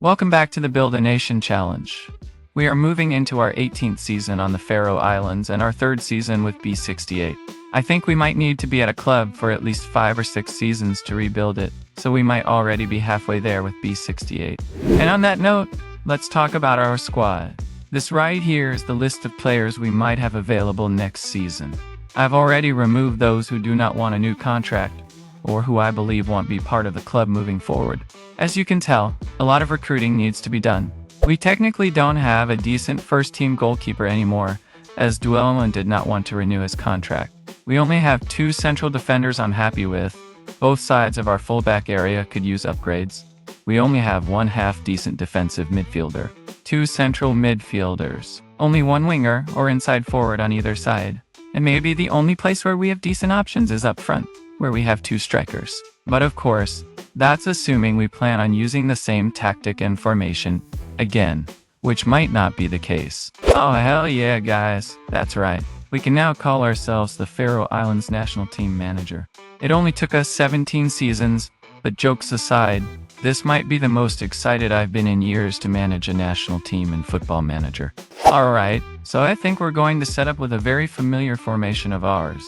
Welcome back to the Build a Nation Challenge. We are moving into our 18th season on the Faroe Islands and our 3rd season with B68. I think we might need to be at a club for at least 5 or 6 seasons to rebuild it, so we might already be halfway there with B68. And on that note, let's talk about our squad. This right here is the list of players we might have available next season. I've already removed those who do not want a new contract, or who I believe won't be part of the club moving forward. As you can tell, a lot of recruiting needs to be done. We technically don't have a decent first-team goalkeeper anymore, as Duellman did not want to renew his contract. We only have 2 central defenders I'm happy with. Both sides of our fullback area could use upgrades. We only have 1 half-decent defensive midfielder. 2 central midfielders. Only 1 winger or inside forward on either side. And maybe the only place where we have decent options is up front, where we have 2 strikers. But of course, that's assuming we plan on using the same tactic and formation again, which might not be the case. Oh hell yeah guys, that's right. We can now call ourselves the Faroe Islands national team manager. It only took us 17 seasons, but jokes aside, this might be the most excited I've been in years to manage a national team in Football Manager. Alright, so I think we're going to set up with a very familiar formation of ours,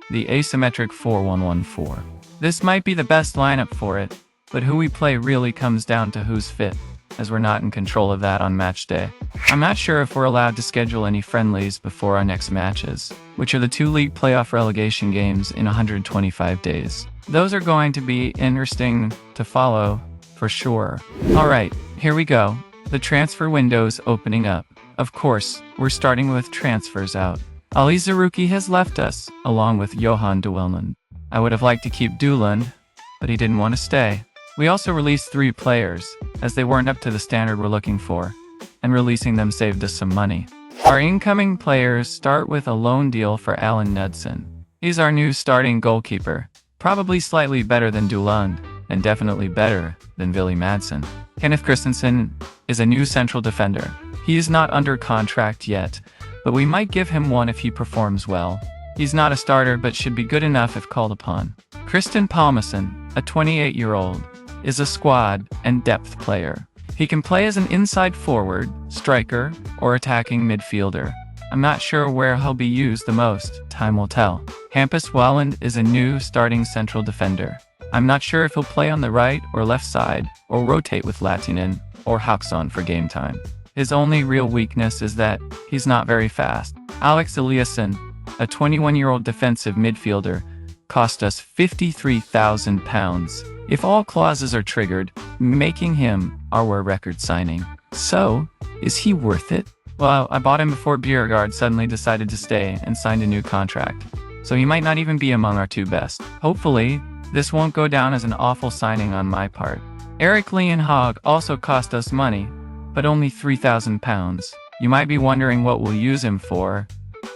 the asymmetric 4-1-1-4. This might be the best lineup for it, but who we play really comes down to who's fit, as we're not in control of that on match day. I'm not sure if we're allowed to schedule any friendlies before our next matches, which are the 2 league playoff relegation games in 125 days. Those are going to be interesting to follow, for sure. Alright, here we go. The transfer window's opening up. Of course, we're starting with transfers out. Ali Zaruki has left us, along with Johan Duellman. I would have liked to keep Duland, but he didn't want to stay. We also released 3 players, as they weren't up to the standard we're looking for, and releasing them saved us some money. Our incoming players start with a loan deal for Alain Beugre. He's our new starting goalkeeper, probably slightly better than Duland, and definitely better than Ville Madsen. Kenneth Christensen is a new central defender. He is not under contract yet, but we might give him one if he performs well. He's not a starter but should be good enough if called upon. Kristen Palmason, a 28-year-old, is a squad and depth player. He can play as an inside forward, striker, or attacking midfielder. I'm not sure where he'll be used the most, time will tell. Hampus Welland is a new starting central defender. I'm not sure if he'll play on the right or left side, or rotate with Latinen or Hauksson for game time. His only real weakness is that he's not very fast. Alex Eliasson, a 21-year-old defensive midfielder, cost us £53,000 if all clauses are triggered, making him our record signing. So, is he worth it? Well, I bought him before Bjerregaard suddenly decided to stay and signed a new contract, so he might not even be among our 2 best. Hopefully, this won't go down as an awful signing on my part. Eric Leonhag also cost us money, but only £3,000. You might be wondering what we'll use him for,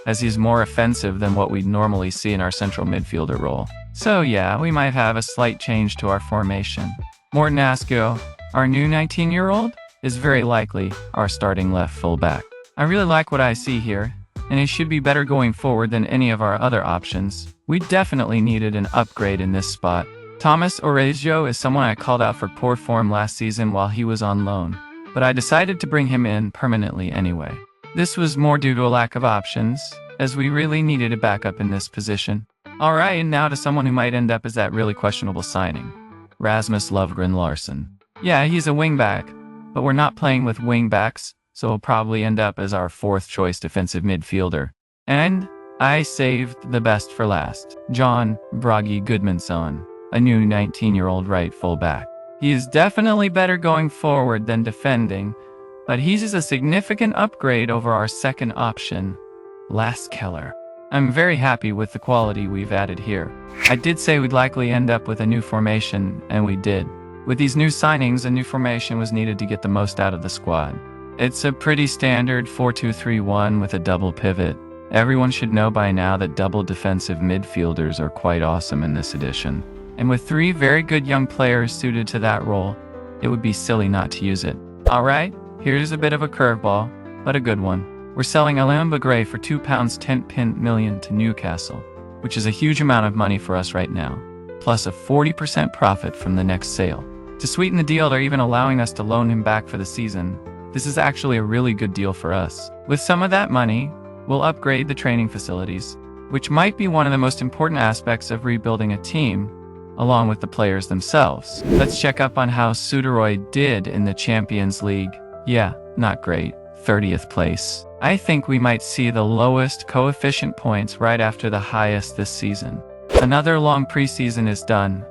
as he's more offensive than what we'd normally see in our central midfielder role. So yeah, we might have a slight change to our formation. Morten Askell, our new 19-year-old, is very likely our starting left fullback. I really like what I see here, and he should be better going forward than any of our other options. We definitely needed an upgrade in this spot. Thomas Orezio is someone I called out for poor form last season while he was on loan, but I decided to bring him in permanently anyway. This was more due to a lack of options, as we really needed a backup in this position. Alright, and now to someone who might end up as that really questionable signing. Rasmus Lovgren Larsson. Yeah, he's a wingback, but we're not playing with wingbacks, so he'll probably end up as our 4th choice defensive midfielder. And I saved the best for last. Jon Bragi Gudmundsson, a new 19-year-old right fullback. He is definitely better going forward than defending, but he's a significant upgrade over our 2nd option, Lars Keller. I'm very happy with the quality we've added here. I did say we'd likely end up with a new formation, and we did. With these new signings, a new formation was needed to get the most out of the squad. It's a pretty standard 4-2-3-1 with a double pivot. Everyone should know by now that double defensive midfielders are quite awesome in this edition. And with 3 very good young players suited to that role, it would be silly not to use it. Alright, here's a bit of a curveball, but a good one. We're selling Alain Beugre for £2.10 million to Newcastle, which is a huge amount of money for us right now, plus a 40% profit from the next sale. To sweeten the deal, they're even allowing us to loan him back for the season. This is actually a really good deal for us. With some of that money, we'll upgrade the training facilities, which might be one of the most important aspects of rebuilding a team, along with the players themselves. Let's check up on how Suðuroy did in the Champions League. Yeah, not great. 30th place. I think we might see the lowest coefficient points right after the highest this season. Another long preseason is done,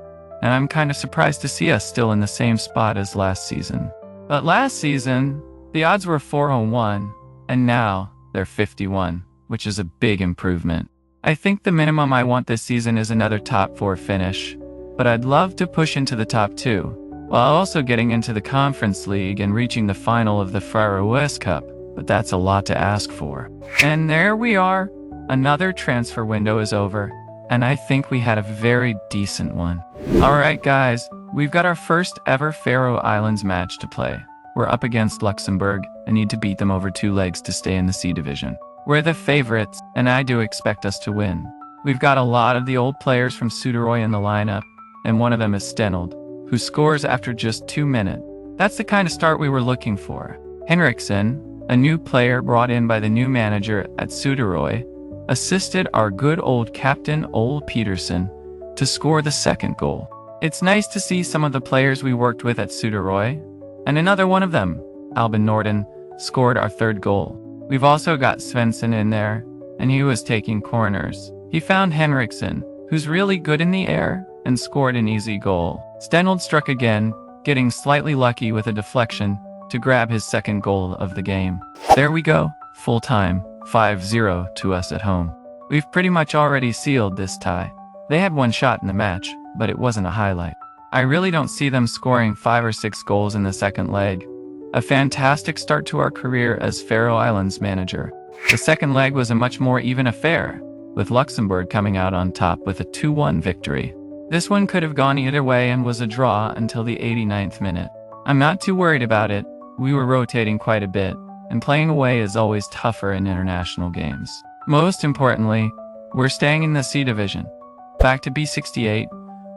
and I'm kind of surprised to see us still in the same spot as last season. But last season, the odds were 4-1, and now they're 51, which is a big improvement. I think the minimum I want this season is another top 4 finish, but I'd love to push into the top 2, while also getting into the Conference League and reaching the final of the Faroese Cup, but that's a lot to ask for. And there we are. Another transfer window is over, and I think we had a very decent one. Alright guys, we've got our first ever Faroe Islands match to play. We're up against Luxembourg and need to beat them over 2 legs to stay in the C division. We're the favorites, and I do expect us to win. We've got a lot of the old players from Suðuroy in the lineup, and one of them is Stenold, who scores after just 2 minutes. That's the kind of start we were looking for. Henriksson, a new player brought in by the new manager at Suðuroy, assisted our good old captain Ole Peterson to score the second goal. It's nice to see some of the players we worked with at Suðuroy, and another one of them, Albin Norden, scored our third goal. We've also got Svensson in there, and he was taking corners. He found Henriksson, who's really good in the air, and scored an easy goal. Stenold struck again, getting slightly lucky with a deflection to grab his second goal of the game. There we go, full time, 5-0 to us at home. We've pretty much already sealed this tie. They had 1 shot in the match, but it wasn't a highlight. I really don't see them scoring 5 or 6 goals in the second leg. A fantastic start to our career as Faroe Islands manager. The second leg was a much more even affair, with Luxembourg coming out on top with a 2-1 victory. This one could have gone either way and was a draw until the 89th minute. I'm not too worried about it. We were rotating quite a bit, and playing away is always tougher in international games. Most importantly, we're staying in the C division. Back to B68,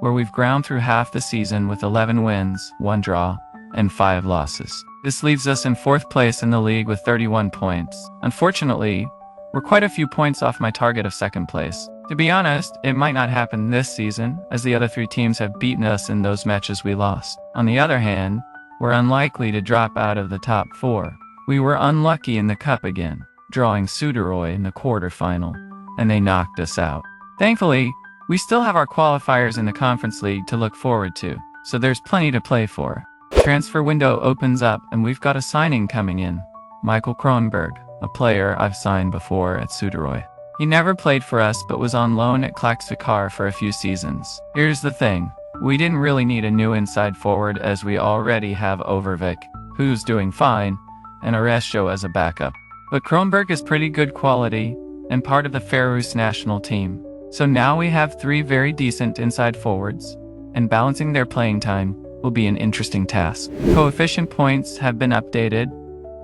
where we've ground through half the season with 11 wins, 1 draw, and 5 losses. This leaves us in 4th place in the league with 31 points. Unfortunately, we're quite a few points off my target of 2nd place. To be honest, it might not happen this season, as the other 3 teams have beaten us in those matches we lost. On the other hand, we're unlikely to drop out of the top 4. We were unlucky in the cup again, drawing Suðuroy in the quarterfinal, and they knocked us out. Thankfully, we still have our qualifiers in the Conference League to look forward to, so there's plenty to play for. Transfer window opens up and we've got a signing coming in. Michael Kronberg, a player I've signed before at Suðuroy. He never played for us but was on loan at Klaksvíkar for a few seasons. Here's the thing, we didn't really need a new inside forward as we already have Overvik, who's doing fine, and Oresho as a backup. But Kronberg is pretty good quality and part of the Faroese national team. So now we have 3 very decent inside forwards, and balancing their playing time will be an interesting task. Coefficient points have been updated,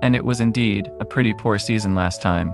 and it was indeed a pretty poor season last time,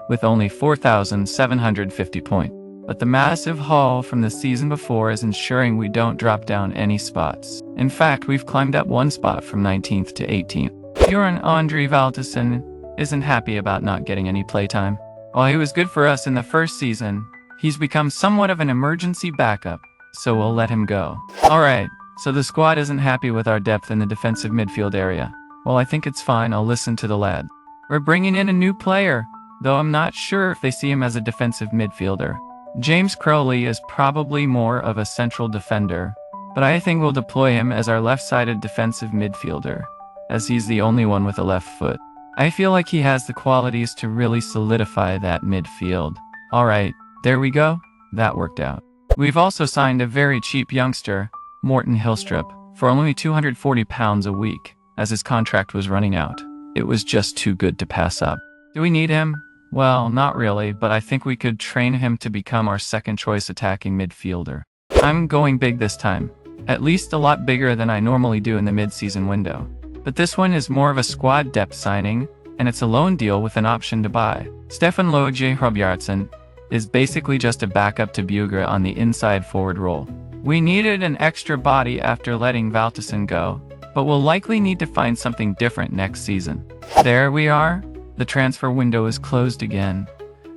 with only 4,750 points. But the massive haul from the season before is ensuring we don't drop down any spots. In fact, we've climbed up 1 spot from 19th to 18th. Bjorn Andri Valtesson isn't happy about not getting any playtime. While he was good for us in the first season, he's become somewhat of an emergency backup, so we'll let him go. Alright, so the squad isn't happy with our depth in the defensive midfield area. Well, I think it's fine, I'll listen to the lad. We're bringing in a new player, though I'm not sure if they see him as a defensive midfielder. James Crowley is probably more of a central defender, but I think we'll deploy him as our left-sided defensive midfielder, as he's the only one with a left foot. I feel like he has the qualities to really solidify that midfield. Alright, there we go, that worked out. We've also signed a very cheap youngster, Morten Hilstrup, for only £240 a week, as his contract was running out. It was just too good to pass up. Do we need him? Well, not really, but I think we could train him to become our second choice attacking midfielder. I'm going big this time, at least a lot bigger than I normally do in the mid-season window. But this one is more of a squad depth signing, and it's a loan deal with an option to buy. Stefan Loge Hrobjardsson is basically just a backup to Beugre on the inside forward role. We needed an extra body after letting Valtesson go, but we'll likely need to find something different next season. There we are. The transfer window is closed again,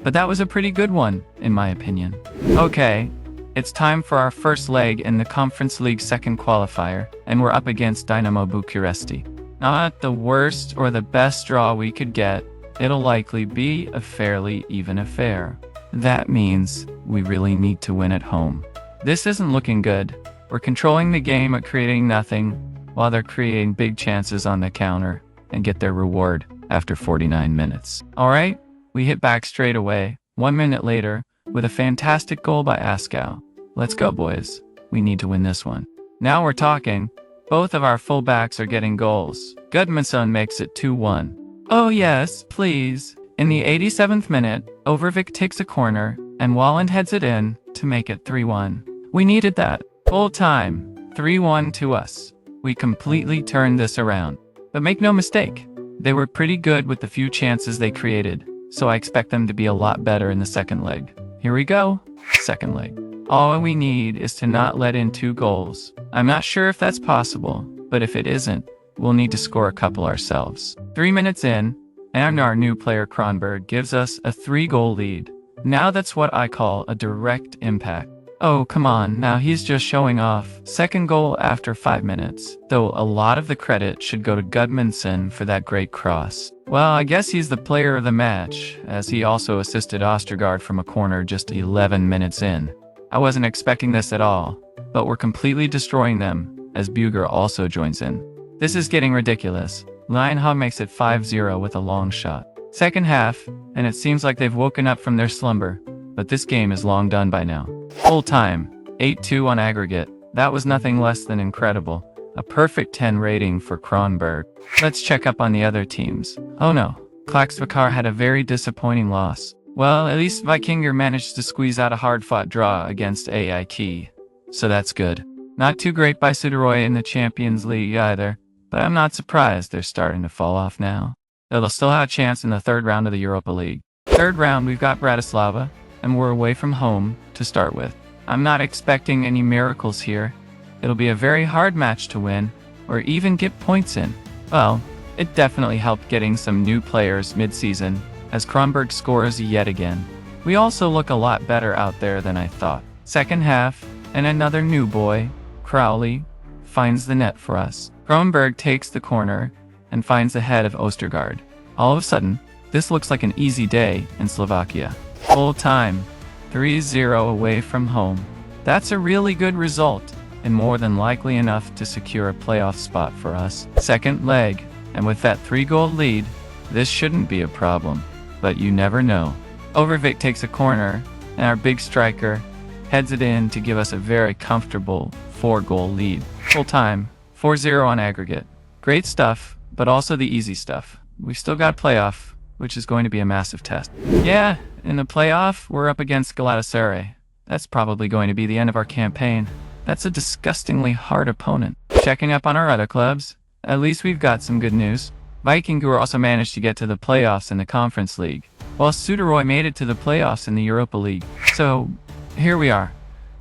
but that was a pretty good one, in my opinion. Okay, it's time for our first leg in the Conference League second qualifier, and we're up against Dynamo Bucuresti. Not the worst or the best draw we could get. It'll likely be a fairly even affair. That means we really need to win at home. This isn't looking good. We're controlling the game at creating nothing, while they're creating big chances on the counter and get their reward after 49 minutes. Alright, we hit back straight away, 1 minute later, with a fantastic goal by Askau. Let's go, boys. We need to win this one. Now we're talking. Both of our fullbacks are getting goals. Gudmundsson makes it 2-1. Oh yes, please. In the 87th minute, Overvik takes a corner, and Walland heads it in to make it 3-1. We needed that. Full time, 3-1 to us. We completely turned this around. But make no mistake, they were pretty good with the few chances they created, so I expect them to be a lot better in the second leg. Here we go. Second leg. All we need is to not let in 2 goals. I'm not sure if that's possible, but if it isn't, we'll need to score a couple ourselves. 3 minutes in, and our new player Kronberg gives us a 3-goal lead. Now that's what I call a direct impact. Oh, come on, now he's just showing off. Second goal after 5 minutes, though a lot of the credit should go to Gudmundsson for that great cross. Well, I guess he's the player of the match, as he also assisted Ostergaard from a corner just 11 minutes in. I wasn't expecting this at all, but we're completely destroying them, as Beugre also joins in. This is getting ridiculous. Lineha makes it 5-0 with a long shot. Second half, and it seems like they've woken up from their slumber, but this game is long done by now. Full time, 8-2 on aggregate. That was nothing less than incredible. A perfect 10 rating for Kronberg. Let's check up on the other teams. Oh no, Klaksvikar had a very disappointing loss. Well, at least Vikinger managed to squeeze out a hard-fought draw against AIK, so that's good. Not too great by Suðuroy in the Champions League either, but I'm not surprised they're starting to fall off now. They'll still have a chance in the third round of the Europa League. Third round, we've got Bratislava, and we're away from home to start with. I'm not expecting any miracles here. It'll be a very hard match to win, or even get points in. Well, it definitely helped getting some new players mid-season, as Kronberg scores yet again. We also look a lot better out there than I thought. Second half, and another new boy, Crowley, finds the net for us. Kronberg takes the corner and finds the head of Ostergaard. All of a sudden, this looks like an easy day in Slovakia. Full time, 3-0 away from home. That's a really good result, and more than likely enough to secure a playoff spot for us. Second leg, and with that 3-goal lead, this shouldn't be a problem. But you never know. Overvik takes a corner, and our big striker heads it in to give us a very comfortable 4-goal lead. Full time, 4-0 on aggregate. Great stuff, but also the easy stuff. We've still got playoff, which is going to be a massive test. Yeah, in the playoff, we're up against Galatasaray. That's probably going to be the end of our campaign. That's a disgustingly hard opponent. Checking up on our other clubs, at least we've got some good news. Vikinger also managed to get to the playoffs in the Conference League, while Suðuroy made it to the playoffs in the Europa League. So, here we are.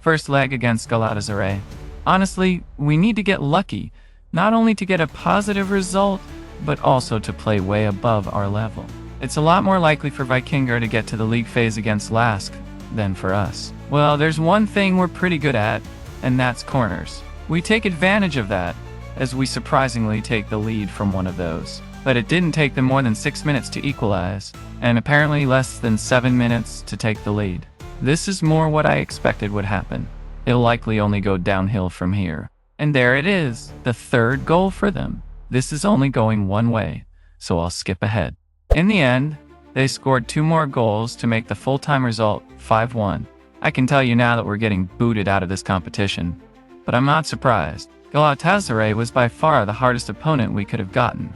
First leg against Galatasaray. Honestly, we need to get lucky, not only to get a positive result, but also to play way above our level. It's a lot more likely for Vikinger to get to the league phase against Lask than for us. Well, there's one thing we're pretty good at, and that's corners. We take advantage of that, as we surprisingly take the lead from one of those. But it didn't take them more than 6 minutes to equalize, and apparently less than 7 minutes to take the lead. This is more what I expected would happen. It'll likely only go downhill from here. And there it is, the 3rd goal for them. This is only going one way, so I'll skip ahead. In the end, they scored 2 more goals to make the full-time result 5-1. I can tell you now that we're getting booted out of this competition, but I'm not surprised. Galatasaray was by far the hardest opponent we could have gotten.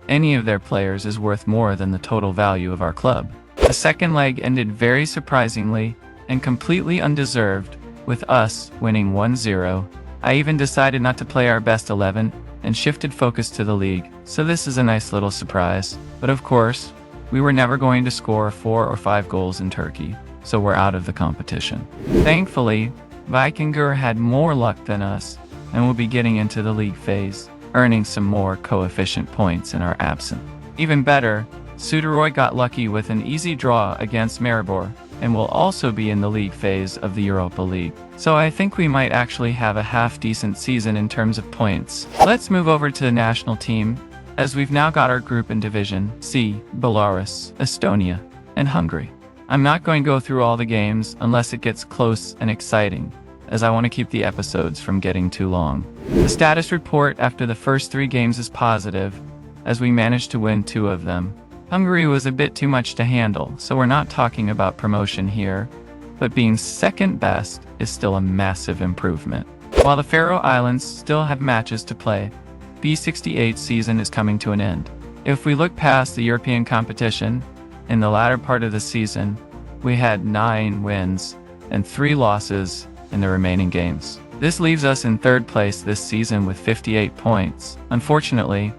Any of their players is worth more than the total value of our club. The second leg ended very surprisingly and completely undeserved, with us winning 1-0. I even decided not to play our best 11 and shifted focus to the league, so this is a nice little surprise. But of course, we were never going to score 4 or 5 goals in Turkey, so we're out of the competition. Thankfully, Vikingur had more luck than us and will be getting into the league phase, earning some more coefficient points in our absence. Even better, Suðuroy got lucky with an easy draw against Maribor and will also be in the league phase of the Europa League. So I think we might actually have a half-decent season in terms of points. Let's move over to the national team, as we've now got our group in Division C, Belarus, Estonia, and Hungary. I'm not going to go through all the games unless it gets close and exciting, as I want to keep the episodes from getting too long. The status report after the first 3 games is positive, as we managed to win 2 of them. Hungary was a bit too much to handle, so we're not talking about promotion here, but being second best is still a massive improvement. While the Faroe Islands still have matches to play, B68 season is coming to an end. If we look past the European competition, in the latter part of the season, we had 9 wins and 3 losses in the remaining games. This leaves us in 3rd place this season with 58 points. Unfortunately,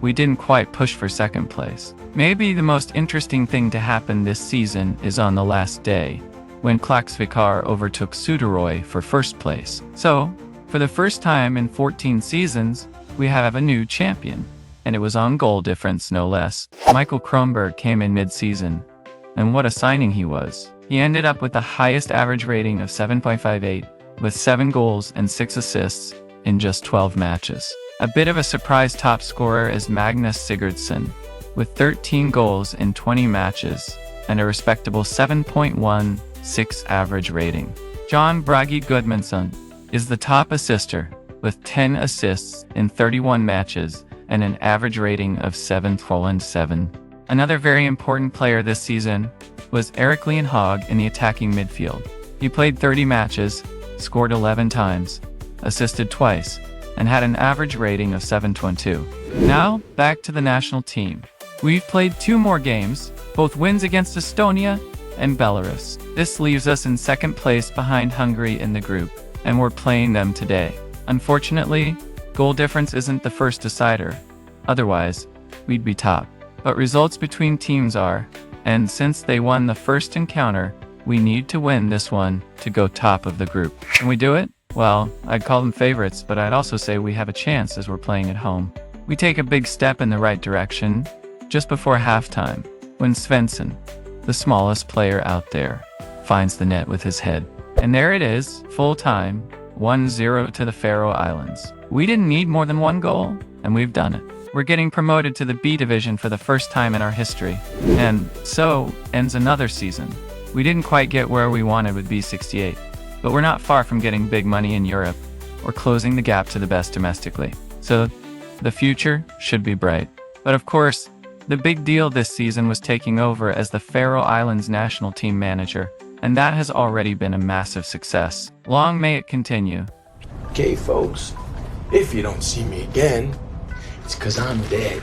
we didn't quite push for 2nd place. Maybe the most interesting thing to happen this season is on the last day, when Klaksvíkar overtook Suðuroy for 1st place. So, for the first time in 14 seasons, we have a new champion, and it was on goal difference no less. Michael Kronberg came in mid-season, and what a signing he was. He ended up with the highest average rating of 7.58, with 7 goals and 6 assists in just 12 matches. A bit of a surprise top scorer is Magnus Sigurdsson, with 13 goals in 20 matches and a respectable 7.16 average rating. Jon Bragi Gudmundsson is the top assister, with 10 assists in 31 matches and an average rating of 7.7. Another very important player this season was Erik Lienhag in the attacking midfield. He played 30 matches, scored 11 times, assisted twice, and had an average rating of 7.2. Now, back to the national team. We've played 2 more games, both wins against Estonia and Belarus. This leaves us in 2nd place behind Hungary in the group, and we're playing them today. Unfortunately, goal difference isn't the first decider. Otherwise, we'd be top. But results between teams are, and since they won the first encounter, we need to win this one to go top of the group. Can we do it? Well, I'd call them favorites, but I'd also say we have a chance as we're playing at home. We take a big step in the right direction just before halftime, when Svensson, the smallest player out there, finds the net with his head. And there it is, full time, 1-0 to the Faroe Islands. We didn't need more than 1 goal, and we've done it. We're getting promoted to the B division for the first time in our history. And so ends another season. We didn't quite get where we wanted with B68, but we're not far from getting big money in Europe or closing the gap to the best domestically. So the future should be bright. But of course, the big deal this season was taking over as the Faroe Islands national team manager, and that has already been a massive success. Long may it continue. Okay, folks, if you don't see me again, it's 'cause I'm dead.